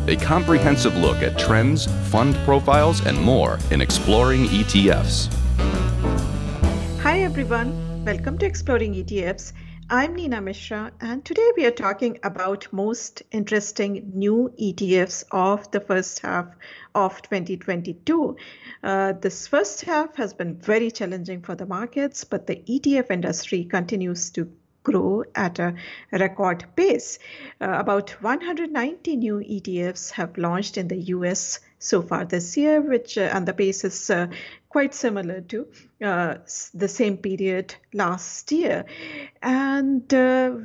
a comprehensive look at trends, fund profiles, and more in Exploring ETFs. Hi everyone, welcome to Exploring ETFs. I'm Neena Mishra, and today we are talking about most interesting new ETFs of the first half of 2022. This first half has been very challenging for the markets, but the ETF industry continues to grow at a record pace. About 190 new ETFs have launched in the US so far this year, which and the pace is quite similar to the same period last year. And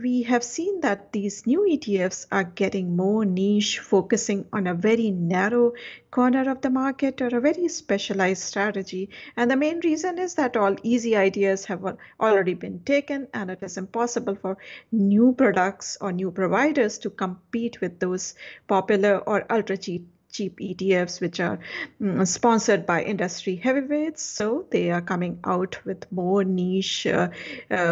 we have seen that these new ETFs are getting more niche, focusing on a very narrow corner of the market or a very specialized strategy. And the main reason is that all easy ideas have already been taken, and it is impossible for new products or new providers to compete with those popular or ultra cheap ETFs, which are sponsored by industry heavyweights. So they are coming out with more niche,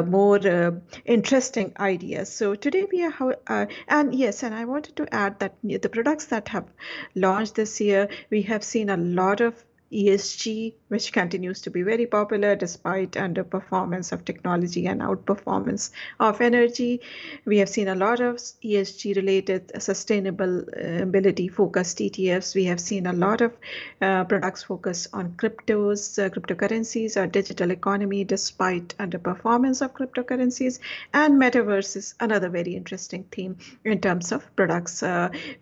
more interesting ideas. So today we are, and I wanted to add that the products that have launched this year, we have seen a lot of ESG, which continues to be very popular despite underperformance of technology and outperformance of energy. We have seen a lot of ESG related sustainability focused ETFs. We have seen a lot of products focused on cryptocurrencies or digital economy despite underperformance of cryptocurrencies. And metaverse is another very interesting theme in terms of products.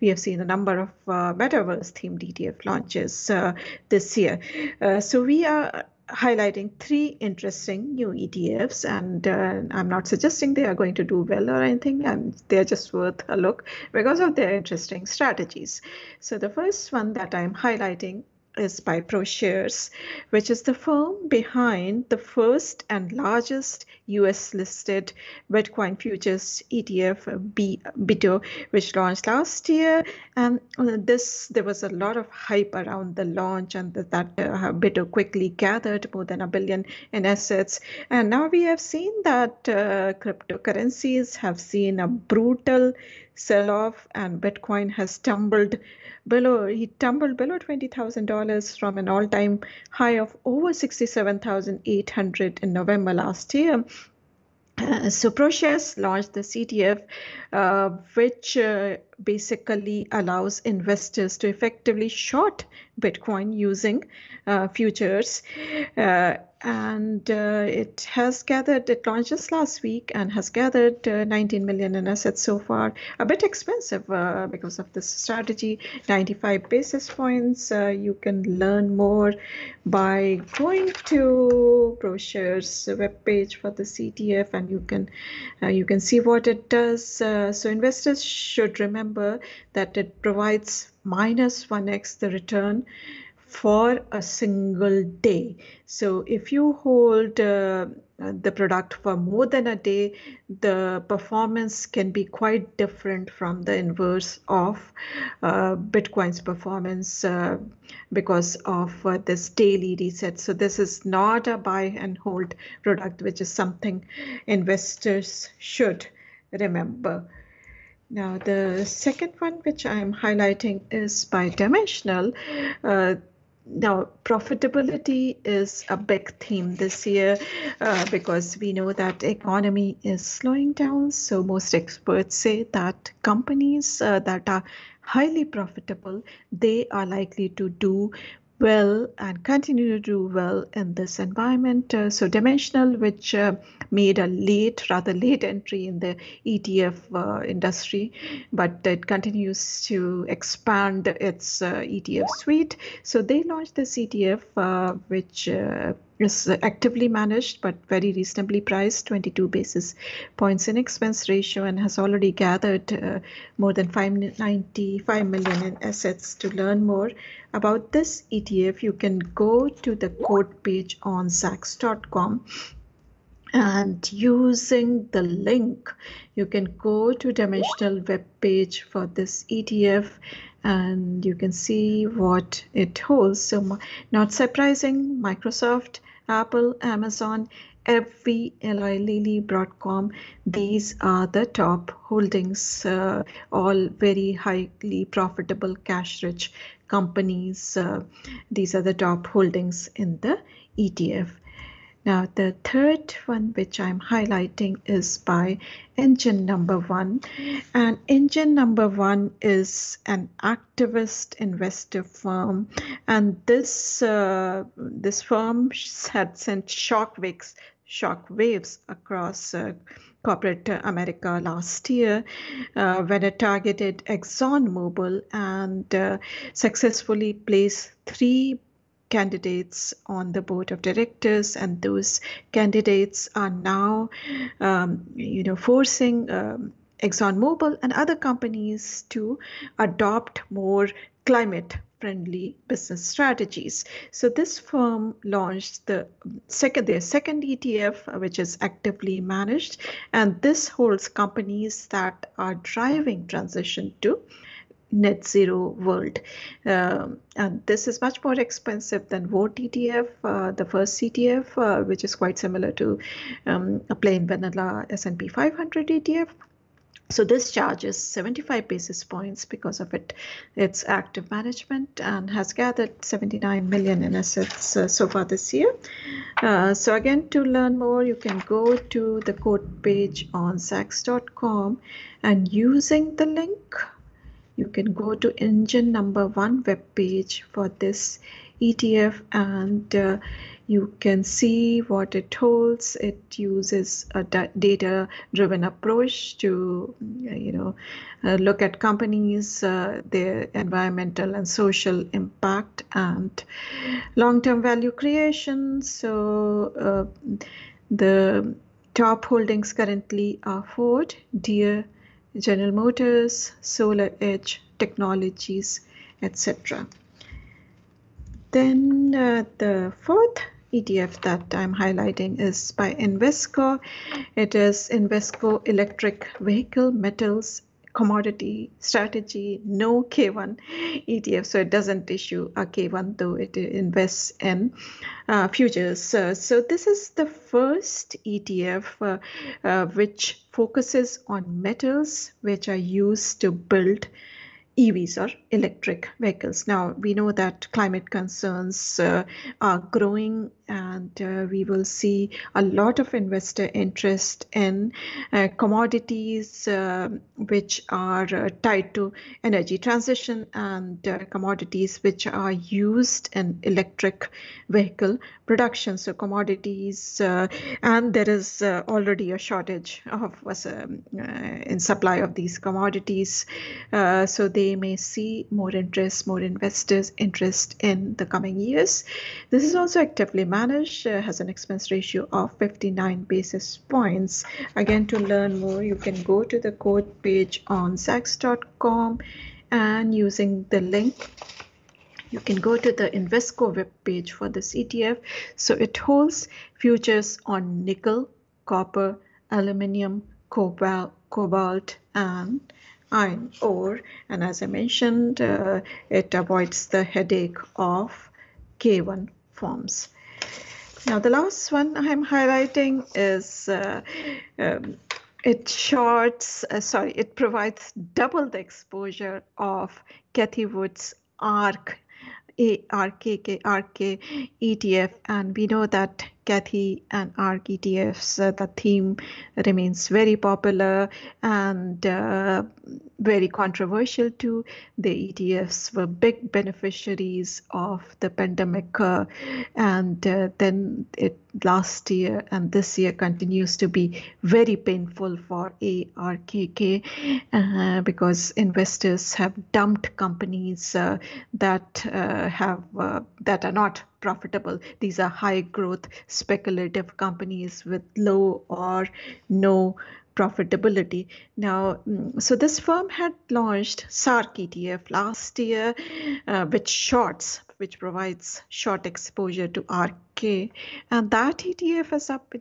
We have seen a number of metaverse themed ETF launches this year. So we are highlighting three interesting new ETFs, and I'm not suggesting they are going to do well or anything, and they're just worth a look because of their interesting strategies. So the first one that I'm highlighting is by ProShares, which is the firm behind the first and largest US listed Bitcoin futures ETF, BITO, which launched last year. And there was a lot of hype around the launch, and that BITO quickly gathered more than $1 billion in assets. And now we have seen that cryptocurrencies have seen a brutal sell-off, and Bitcoin has tumbled below $20,000 from an all-time high of over 67,800 in November last year. So ProShares launched this ETF, which basically allows investors to effectively short Bitcoin using futures. And it launched just last week and has gathered 19 million in assets so far. A bit expensive because of this strategy, 95 basis points. You can learn more by going to ProShares webpage for the ETF, and you can see what it does. So investors should remember that it provides minus 1x the return for a single day. So if you hold the product for more than a day, the performance can be quite different from the inverse of Bitcoin's performance because of this daily reset. So this is not a buy and hold product, which is something investors should remember. Now, the second one which I'm highlighting is by Dimensional. Now, profitability is a big theme this year because we know that economy is slowing down. So most experts say that companies that are highly profitable, they are likely to do well and continue to do well in this environment. So Dimensional, which made a rather late entry in the ETF industry, but it continues to expand its ETF suite. So they launched this ETF, which is actively managed but very reasonably priced, 22 basis points in expense ratio, and has already gathered more than 595 million in assets. To learn more about this ETF, you can go to the quote page on Zacks.com, and using the link, you can go to Dimensional web page for this ETF, and you can see what it holds. So not surprising, Microsoft, Apple, Amazon, every Eli Lilly, Broadcom, these are the top holdings, all very highly profitable, cash-rich companies. These are the top holdings in the ETF. Now, the third one which I'm highlighting is by Engine Number One. And Engine Number One is an activist investor firm. And this firm had sent shockwaves across corporate America last year when it targeted ExxonMobil and successfully placed 3 candidates on the board of directors, and those candidates are now forcing ExxonMobil and other companies to adopt more climate friendly business strategies. So this firm launched their second ETF, which is actively managed, and this holds companies that are driving transition to net zero world. And this is much more expensive than VOTE ETF, the first ETF, which is quite similar to a plain vanilla S&P 500 ETF. So this charges 75 basis points because of its active management, and has gathered 79 million in assets so far this year. So again, to learn more, you can go to the quote page on Zacks.com, and using the link, you can go to Engine Number One webpage for this ETF, and you can see what it holds. It uses a data-driven approach to, look at companies, their environmental and social impact, and long-term value creation. So the top holdings currently are Ford, Deere, General Motors, Solar Edge Technologies, etc. Then the fourth ETF that I'm highlighting is by Invesco. It is Invesco Electric Vehicle Metals Commodity Strategy, no K1 ETF. So it doesn't issue a K1, though it invests in futures. So this is the first ETF which focuses on metals which are used to build EVs, or electric vehicles. Now, we know that climate concerns are growing, and we will see a lot of investor interest in commodities which are tied to energy transition, and commodities which are used in electric vehicle production. So commodities, and there is already a shortage of in supply of these commodities. So they may see more investors' interest in the coming years. This is also actively managed, has an expense ratio of 59 basis points. Again, to learn more, you can go to the quote page on Zacks.com, and using the link, you can go to the Invesco web page for this ETF. So it holds futures on nickel, copper, aluminium, cobalt, and iron ore. And as I mentioned, it avoids the headache of K1 forms. Now, the last one I'm highlighting is it provides double the exposure of Cathie Wood's ARKK ETF, and we know that Cathie and ARK ETFs, the theme remains very popular and very controversial too. The ETFs were big beneficiaries of the pandemic, and then last year and this year continues to be very painful for ARKK because investors have dumped companies that are not profitable. These are high growth speculative companies with low or no profitability. Now, so this firm had launched SARK ETF last year, which provides short exposure to ARKK, and that ETF is up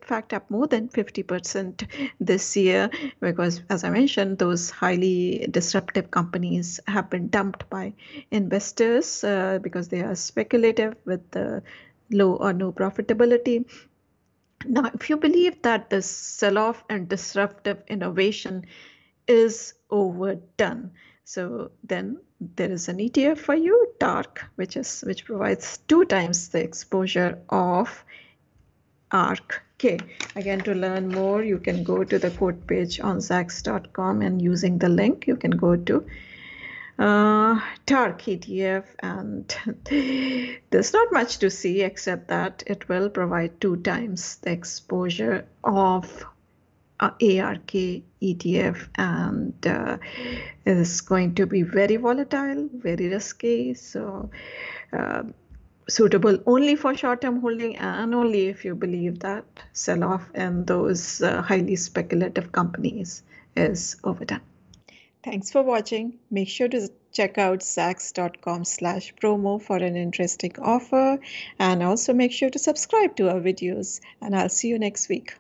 more than 50% this year, because as I mentioned, those highly disruptive companies have been dumped by investors because they are speculative with low or no profitability. Now, if you believe that the sell-off and disruptive innovation is overdone, so then there is an ETF for you, TARK, which provides 2 times the exposure of ARKK. Again, to learn more, you can go to the quote page on Zacks.com, and using the link, you can go to TARK ETF, and there's not much to see except that it will provide 2 times the exposure of ARK ETF, and is going to be very volatile, very risky. So suitable only for short-term holding, and only if you believe that sell-off in those highly speculative companies is overdone. Thanks for watching. Make sure to check out Zacks.com/promo for an interesting offer, and also make sure to subscribe to our videos, and I'll see you next week.